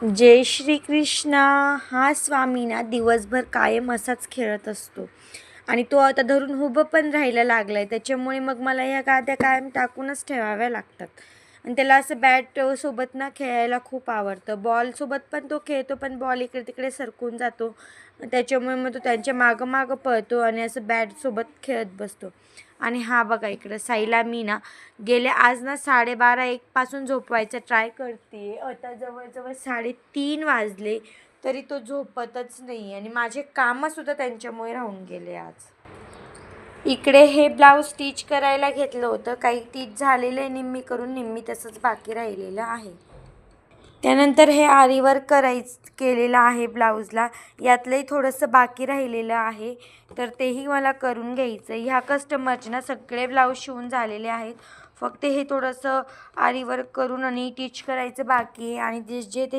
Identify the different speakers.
Speaker 1: जय श्री कृष्णा. हा स्वामी ना दिवसभर कायम असाच खेळत असतो आणि तो आता धरून उभं पण राहायला लागलाय. त्याच्यामुळे मग मला ह्या गाद्या कायम टाकूनच ठेवाव्या लागतात. आणि त्याला असं बॅट सोबत ना खेळायला खूप आवडतं. बॉल सोबत पण तो खेळतो, पण बॉल इकडे तिकडे सरकून जातो. त्याच्यामुळे मग तो त्यांच्या मागं मागं पळतो आणि असं बॅट सोबत खेळत बसतो. आणि हा बघा इकडं साईला मी ना गेल्या आज ना 12:30-1 पासून झोपवायचा ट्राय करते. आता जवळजवळ 3:30 वाजले तरी तो झोपतच नाही आणि माझे कामंसुद्धा त्यांच्यामुळे राहून गेले आज. इकडे हे ब्लाऊज स्टिच करायला घेतलं होतं. काही स्टिच झालेलं आहे, निम्मी करून निम्मी तसंच बाकी राहिलेलं आहे. त्यानंतर हे आरी वर्क केलेलं आहे ब्लाऊजला. यातलंही थोडंसं बाकी राहिलेलं आहे, तर तेही मला करून घ्यायचं आहे. ह्या कस्टमरचे ना सगळे ब्लाऊज शिवून झालेले आहेत. फक्त हे थोडंसं आरी वर्क करून आणि टिच करायचं बाकी आहे आणि जे ते